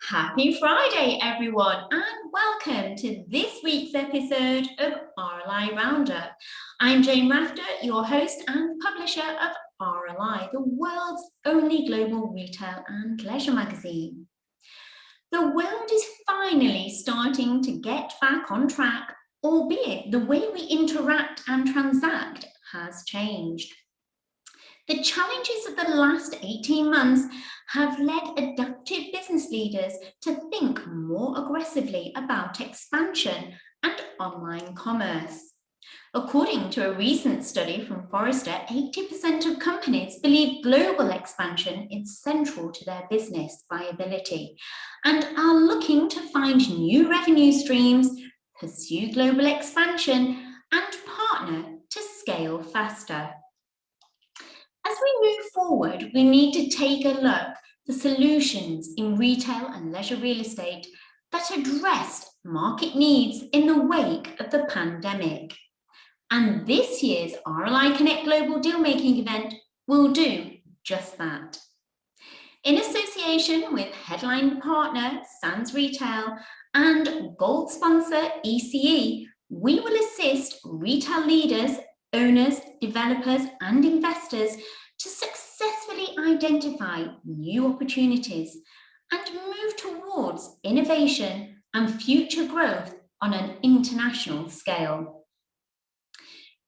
Happy Friday, everyone, and welcome to this week's episode of RLI RoundUp. I'm Jayne Rafter, your host and publisher of RLI, the world's only global retail and leisure magazine. The world is finally starting to get back on track, albeit the way we interact and transact has changed. The challenges of the last 18 months have led adaptive business leaders to think more aggressively about expansion and online commerce. According to a recent study from Forrester, 80% of companies believe global expansion is central to their business viability and are looking to find new revenue streams, pursue global expansion, and partner to scale faster. As we move forward, we need to take a look for solutions in retail and leisure real estate that addressed market needs in the wake of the pandemic. And this year's RLI Connect Global Dealmaking event will do just that. In association with headline partner Sands Retail and gold sponsor ECE, we will assist retail leaders, owners, developers, and investors to successfully identify new opportunities and move towards innovation and future growth on an international scale.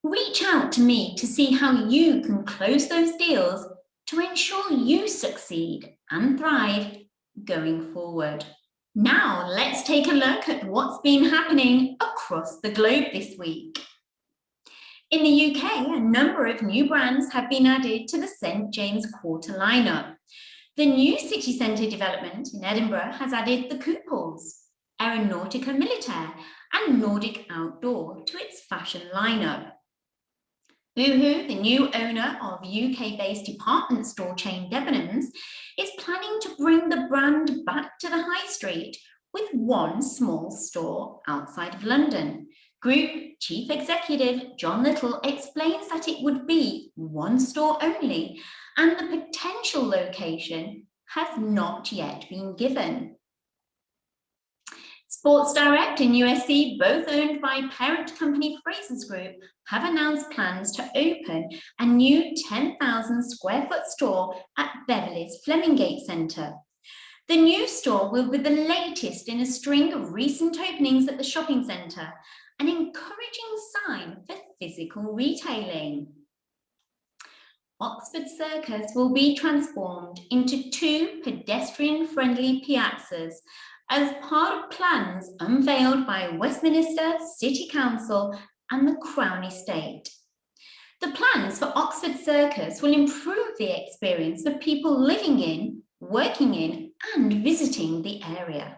Reach out to me to see how you can close those deals to ensure you succeed and thrive going forward. Now, let's take a look at what's been happening across the globe this week. In the UK, a number of new brands have been added to the St James Quarter lineup. The new city centre development in Edinburgh has added the Couples, Aeronautica Militaire and Nordic Outdoor to its fashion lineup. Boohoo, the new owner of UK-based department store chain Debenhams, is planning to bring the brand back to the high street with one small store outside of London. Group Chief Executive John Little explains that it would be one store only and the potential location has not yet been given. Sports Direct and USC, both owned by parent company Frasers Group, have announced plans to open a new 10,000 square foot store at Beverley's Flemingate Centre. The new store will be the latest in a string of recent openings at the shopping centre, an encouraging sign for physical retailing. Oxford Circus will be transformed into 2 pedestrian-friendly piazzas as part of plans unveiled by Westminster City Council and the Crown Estate. The plans for Oxford Circus will improve the experience of people living in, working in, and visiting the area.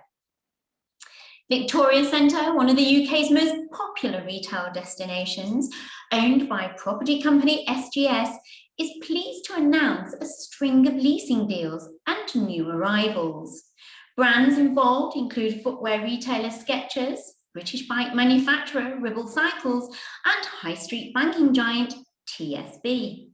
Victoria Centre, one of the UK's most popular retail destinations, owned by property company SGS, is pleased to announce a string of leasing deals and new arrivals. Brands involved include footwear retailer Skechers, British bike manufacturer Ribble Cycles, and high street banking giant TSB.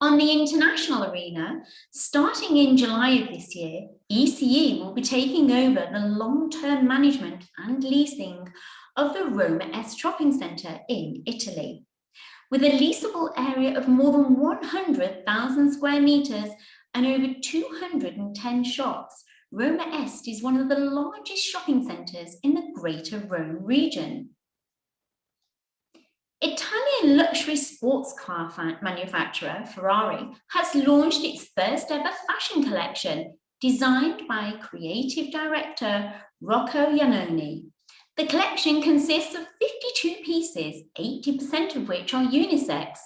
On the international arena, starting in July of this year, ECE will be taking over the long-term management and leasing of the Roma Est shopping centre in Italy. With a leasable area of more than 100,000 square metres and over 210 shops, Roma Est is one of the largest shopping centres in the Greater Rome region. Italian luxury sports car manufacturer Ferrari has launched its first ever fashion collection, designed by creative director Rocco Iannone. The collection consists of 52 pieces, 80% of which are unisex,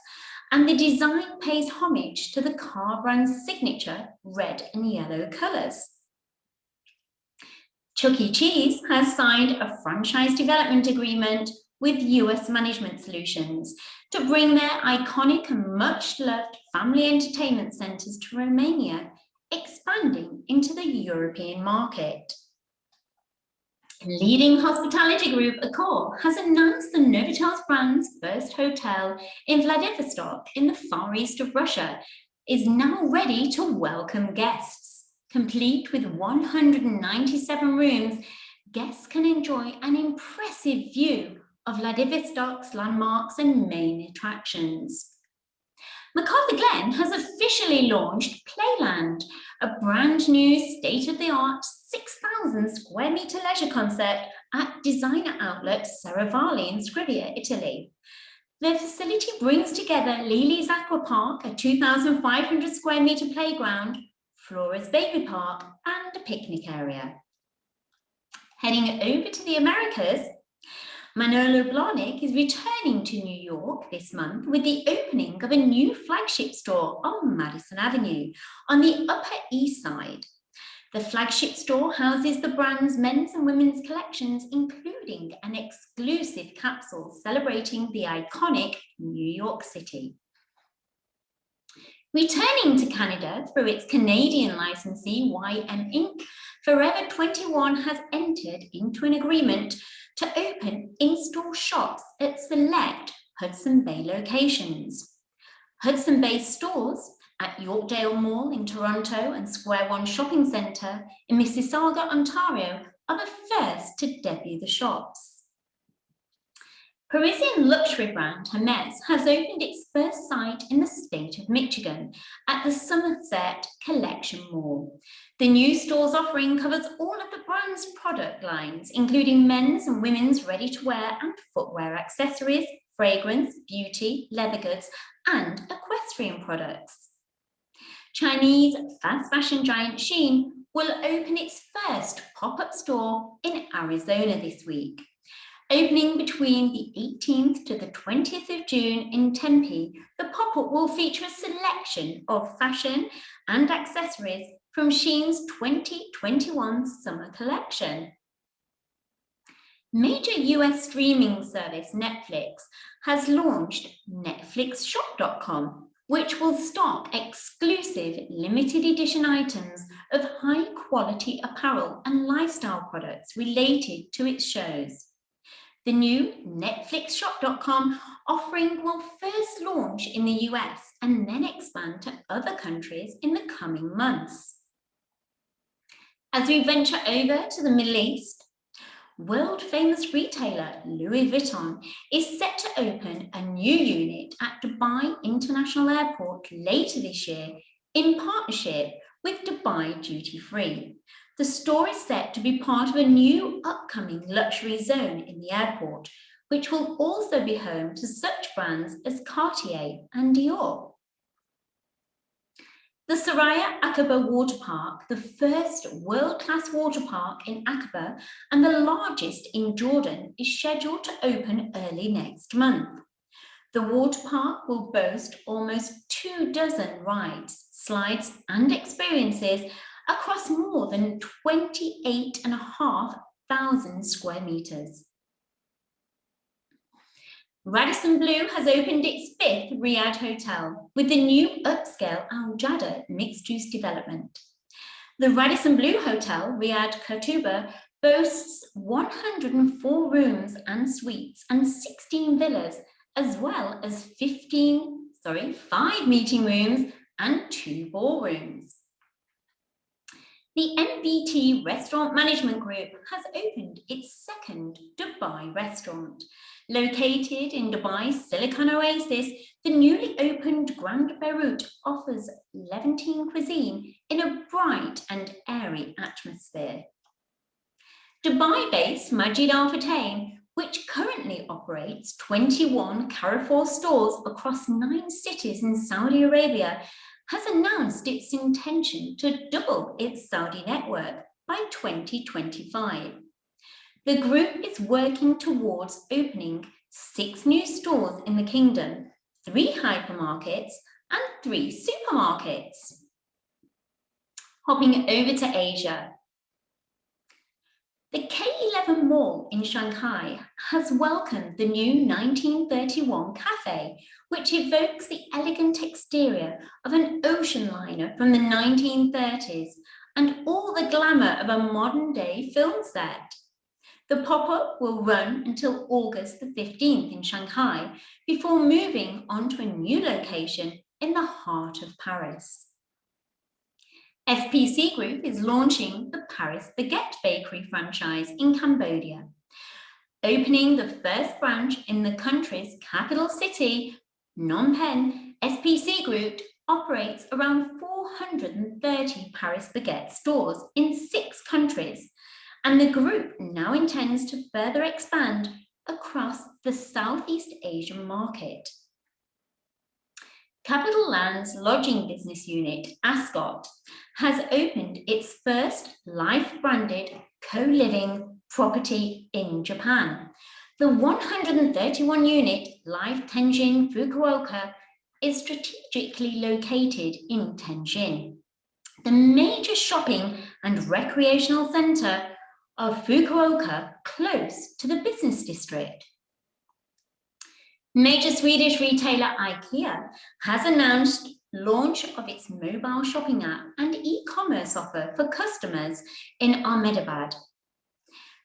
and the design pays homage to the car brand's signature red and yellow colours. Chuck E. Cheese has signed a franchise development agreement with US Management Solutions to bring their iconic and much-loved family entertainment centres to Romania, expanding into the European market. Leading hospitality group Accor has announced the Novotel brand's first hotel in Vladivostok in the far east of Russia is now ready to welcome guests. Complete with 197 rooms, guests can enjoy an impressive view of Vladivostok's landmarks and main attractions. MacArthur Glen has officially launched Playland, a brand new state-of-the-art 6,000 square metre leisure concept at designer outlet Serravalle in Scrivia, Italy. The facility brings together Lily's Aqua Park, a 2,500 square metre playground, Flora's Baby Park, and a picnic area. Heading over to the Americas, Manolo Blahnik is returning to New York this month with the opening of a new flagship store on Madison Avenue on the Upper East Side. The flagship store houses the brand's men's and women's collections, including an exclusive capsule celebrating the iconic New York City. Returning to Canada through its Canadian licensee YM Inc., Forever 21 has entered into an agreement to open in-store shops at select Hudson Bay locations. Hudson Bay stores at Yorkdale Mall in Toronto and Square One Shopping Centre in Mississauga, Ontario are the first to debut the shops. Parisian luxury brand Hermès has opened its first site in the state of Michigan at the Somerset Collection Mall. The new store's offering covers all of the brand's product lines, including men's and women's ready-to-wear and footwear accessories, fragrance, beauty, leather goods, and equestrian products. Chinese fast fashion giant Shein will open its first pop-up store in Arizona this week. Opening between the 18th to the 20th of June in Tempe, the pop-up will feature a selection of fashion and accessories from Shein's 2021 summer collection. Major US streaming service Netflix has launched NetflixShop.com, which will stock exclusive limited edition items of high-quality apparel and lifestyle products related to its shows. The new NetflixShop.com offering will first launch in the US and then expand to other countries in the coming months. As we venture over to the Middle East, world-famous retailer Louis Vuitton is set to open a new unit at Dubai International Airport later this year in partnership with Dubai Duty Free. The store is set to be part of a new upcoming luxury zone in the airport, which will also be home to such brands as Cartier and Dior. The Soraya Aqaba Water Park, the first world-class water park in Aqaba and the largest in Jordan, is scheduled to open early next month. The water park will boast almost 24 rides, slides and experiences across more than 28,500 square meters. Radisson Blu has opened its 5th Riyadh hotel with the new upscale Al Jadda mixed-use development. The Radisson Blu Hotel, Riyadh Qurtuba, boasts 104 rooms and suites and 16 villas, as well as 5 meeting rooms and 2 ballrooms. The MBT Restaurant Management Group has opened its 2nd Dubai restaurant. Located in Dubai's Silicon Oasis, the newly opened Grand Beirut offers Levantine cuisine in a bright and airy atmosphere. Dubai-based Majid Al Futtaim, which currently operates 21 Carrefour stores across 9 cities in Saudi Arabia, has announced its intention to double its Saudi network by 2025. The group is working towards opening 6 new stores in the kingdom, 3 hypermarkets and 3 supermarkets. Hopping over to Asia. The K11 Mall in Shanghai has welcomed the new 1931 cafe, which evokes the elegant exterior of an ocean liner from the 1930s and all the glamour of a modern-day film set. The pop-up will run until August the 15th in Shanghai before moving on to a new location in the heart of Paris. SPC Group is launching the Paris Baguette Bakery franchise in Cambodia, opening the first branch in the country's capital city, Phnom Penh. SPC Group operates around 430 Paris Baguette stores in 6 countries, and the group now intends to further expand across the Southeast Asian market. Capital Land's lodging business unit, Ascot, has opened its first life-branded co-living property in Japan. The 131-unit Life Tenjin Fukuoka is strategically located in Tenjin, the major shopping and recreational centre of Fukuoka, close to the business district. Major Swedish retailer IKEA has announced launch of its mobile shopping app and e-commerce offer for customers in Ahmedabad,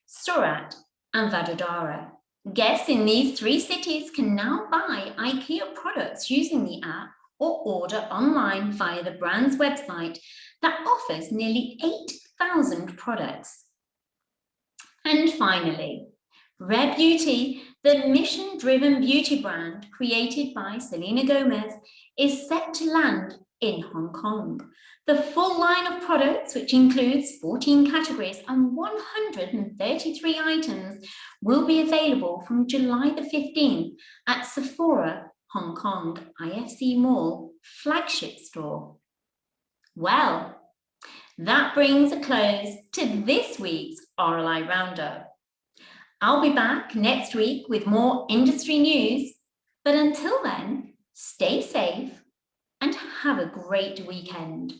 Surat and Vadodara. Guests in these 3 cities can now buy IKEA products using the app or order online via the brand's website that offers nearly 8,000 products. And finally, Rare Beauty, the mission-driven beauty brand created by Selena Gomez, is set to land in Hong Kong. The full line of products, which includes 14 categories and 133 items, will be available from July the 15th at Sephora Hong Kong IFC Mall flagship store. Well, that brings a close to this week's RLI Roundup. I'll be back next week with more industry news, but until then, stay safe and have a great weekend.